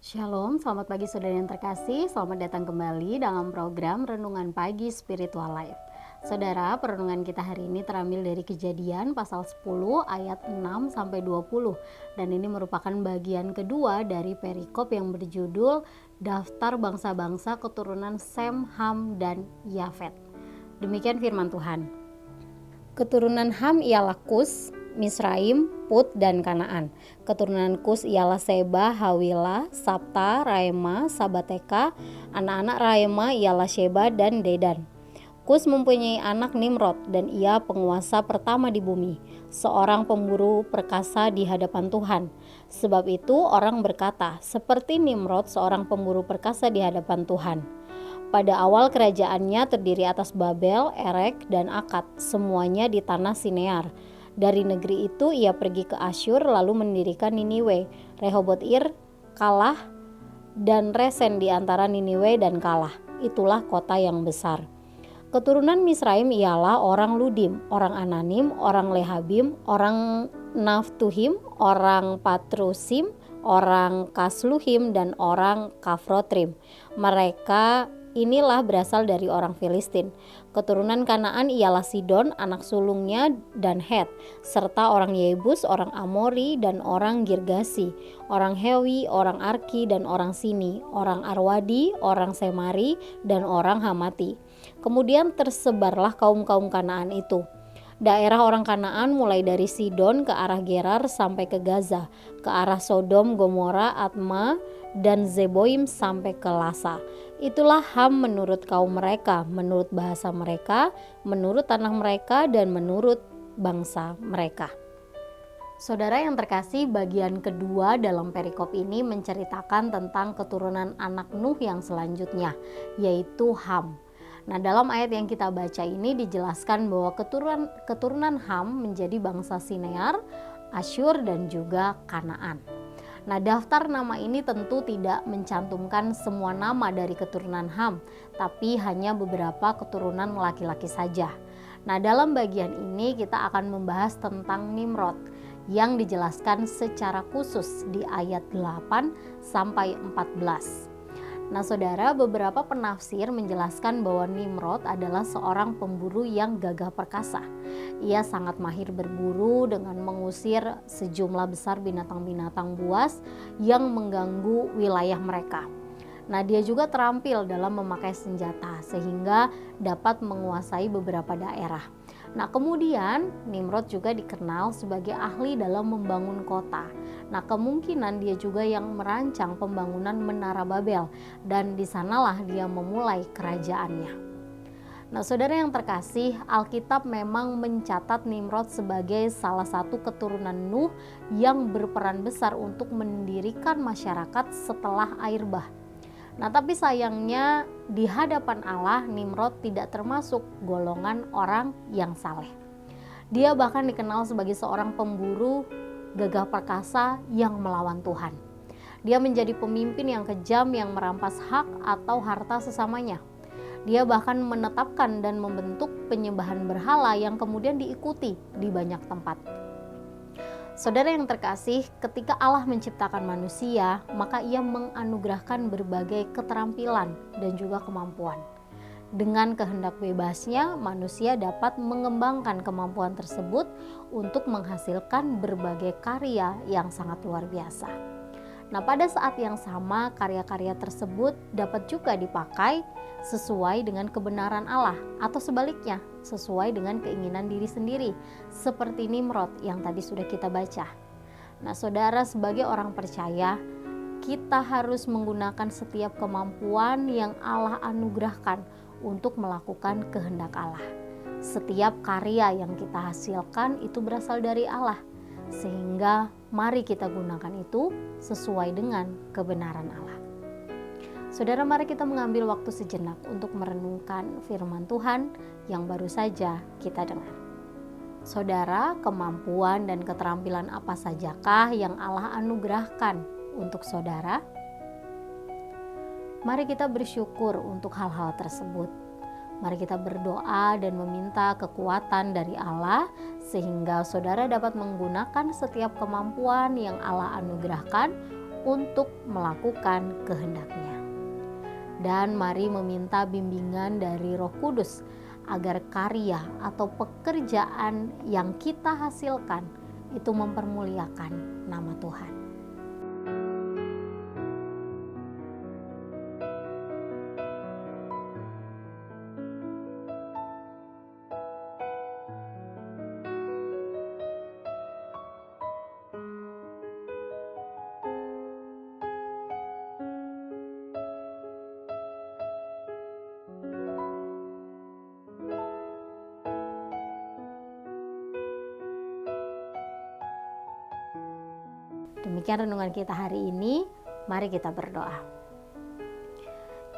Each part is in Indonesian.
Shalom, selamat pagi saudara yang terkasih. Selamat datang kembali dalam program Renungan Pagi Spiritual Life. Saudara, perenungan kita hari ini terambil dari Kejadian pasal 10 ayat 6 sampai 20 dan ini merupakan bagian kedua dari perikop yang berjudul Daftar Bangsa-bangsa Keturunan Sem, Ham, dan Yafet. Demikian firman Tuhan. Keturunan Ham ialah Kus, Misraim, Put, dan Kanaan. Keturunan Kus ialah Seba, Hawila, Sabta, Raema, Sabateka. Anak-anak Raema ialah Sheba dan Dedan. Kus mempunyai anak Nimrod dan ia penguasa pertama di bumi, seorang pemburu perkasa di hadapan Tuhan. Sebab itu orang berkata, seperti Nimrod seorang pemburu perkasa di hadapan Tuhan. Pada awal kerajaannya terdiri atas Babel, Erek, dan Akad, semuanya di tanah Sinear. Dari negeri itu ia pergi ke Asyur lalu mendirikan Niniwe, Rehoboth-ir, Kalah, dan Resen di antara Niniwe dan Kalah. Itulah kota yang besar. Keturunan Misraim ialah orang Ludim, orang Ananim, orang Lehabim, orang Naftuhim, orang Patrusim, orang Kasluhim, dan orang Kafrotrim. Mereka inilah berasal dari orang Filistin. Keturunan Kanaan ialah Sidon, anak sulungnya, dan Het, serta orang Yebus, orang Amori, dan orang Girgasi, orang Hewi, orang Arki, dan orang Sini, orang Arwadi, orang Semari, dan orang Hamati. Kemudian tersebarlah kaum-kaum Kanaan itu. Daerah orang Kanaan mulai dari Sidon ke arah Gerar sampai ke Gaza, ke arah Sodom, Gomora, Atma, dan Zeboim sampai ke Lasa. Itulah Ham menurut kaum mereka, menurut bahasa mereka, menurut tanah mereka, dan menurut bangsa mereka. Saudara yang terkasih, bagian kedua dalam perikop ini menceritakan tentang keturunan anak Nuh yang selanjutnya, yaitu Ham. Nah, dalam ayat yang kita baca ini dijelaskan bahwa keturunan Ham menjadi bangsa Sinear, Asyur, dan juga Kanaan. Nah, daftar nama ini tentu tidak mencantumkan semua nama dari keturunan Ham, tapi hanya beberapa keturunan laki-laki saja. Nah, dalam bagian ini kita akan membahas tentang Nimrod yang dijelaskan secara khusus di ayat 8 sampai 14. Nah, saudara, beberapa penafsir menjelaskan bahwa Nimrod adalah seorang pemburu yang gagah perkasa. Ia sangat mahir berburu dengan mengusir sejumlah besar binatang-binatang buas yang mengganggu wilayah mereka. Nah, dia juga terampil dalam memakai senjata sehingga dapat menguasai beberapa daerah. Nah, kemudian Nimrod juga dikenal sebagai ahli dalam membangun kota. Nah, kemungkinan dia juga yang merancang pembangunan Menara Babel dan di sanalah dia memulai kerajaannya. Nah, saudara yang terkasih, Alkitab memang mencatat Nimrod sebagai salah satu keturunan Nuh yang berperan besar untuk mendirikan masyarakat setelah air bah. Nah, tapi sayangnya di hadapan Allah, Nimrod tidak termasuk golongan orang yang saleh. Dia bahkan dikenal sebagai seorang pemburu gagah perkasa yang melawan Tuhan. Dia menjadi pemimpin yang kejam yang merampas hak atau harta sesamanya. Dia bahkan menetapkan dan membentuk penyembahan berhala yang kemudian diikuti di banyak tempat. Saudara yang terkasih, ketika Allah menciptakan manusia, maka ia menganugerahkan berbagai keterampilan dan juga kemampuan. Dengan kehendak bebasnya, manusia dapat mengembangkan kemampuan tersebut untuk menghasilkan berbagai karya yang sangat luar biasa. Nah, pada saat yang sama, karya-karya tersebut dapat juga dipakai sesuai dengan kebenaran Allah atau sebaliknya, sesuai dengan keinginan diri sendiri, seperti Nimrod yang tadi sudah kita baca. Nah, saudara, sebagai orang percaya, kita harus menggunakan setiap kemampuan yang Allah anugerahkan untuk melakukan kehendak Allah. Setiap karya yang kita hasilkan itu berasal dari Allah, sehingga mari kita gunakan itu sesuai dengan kebenaran Allah. Saudara, mari kita mengambil waktu sejenak untuk merenungkan firman Tuhan yang baru saja kita dengar. Saudara, kemampuan dan keterampilan apa sajakah yang Allah anugerahkan untuk saudara? Mari kita bersyukur untuk hal-hal tersebut. Mari kita berdoa dan meminta kekuatan dari Allah sehingga saudara dapat menggunakan setiap kemampuan yang Allah anugerahkan untuk melakukan kehendak-Nya. Dan mari meminta bimbingan dari Roh Kudus agar karya atau pekerjaan yang kita hasilkan itu mempermuliakan nama Tuhan. Demikian renungan kita hari ini. Mari kita berdoa.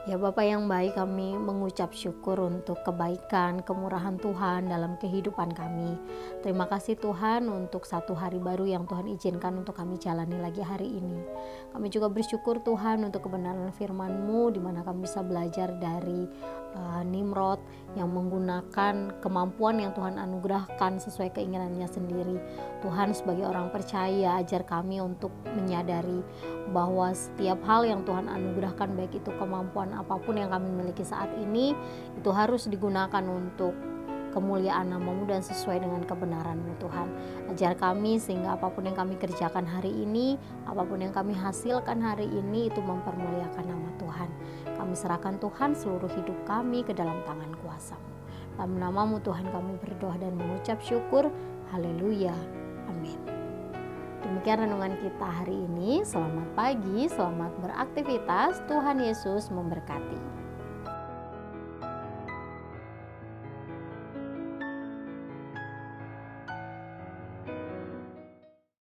Ya Bapa yang baik, kami mengucap syukur untuk kebaikan, kemurahan Tuhan dalam kehidupan kami. Terima kasih Tuhan untuk satu hari baru yang Tuhan izinkan untuk kami jalani lagi hari ini. Kami juga bersyukur Tuhan untuk kebenaran firman-Mu, di mana kami bisa belajar dari Nimrod yang menggunakan kemampuan yang Tuhan anugerahkan sesuai keinginannya sendiri. Tuhan, sebagai orang percaya, ajar kami untuk menyadari bahwa setiap hal yang Tuhan anugerahkan, baik itu kemampuan apapun yang kami miliki saat ini, itu harus digunakan untuk kemuliaan nama-Mu dan sesuai dengan kebenaran-Mu Tuhan. Ajar kami sehingga apapun yang kami kerjakan hari ini, apapun yang kami hasilkan hari ini, itu mempermuliakan nama Tuhan. Kami serahkan Tuhan seluruh hidup kami ke dalam tangan kuasa-Mu. Dalam nama-Mu Tuhan kami berdoa dan mengucap syukur. Haleluya. Amin. Demikian renungan kita hari ini. Selamat pagi, selamat beraktivitas. Tuhan Yesus memberkati.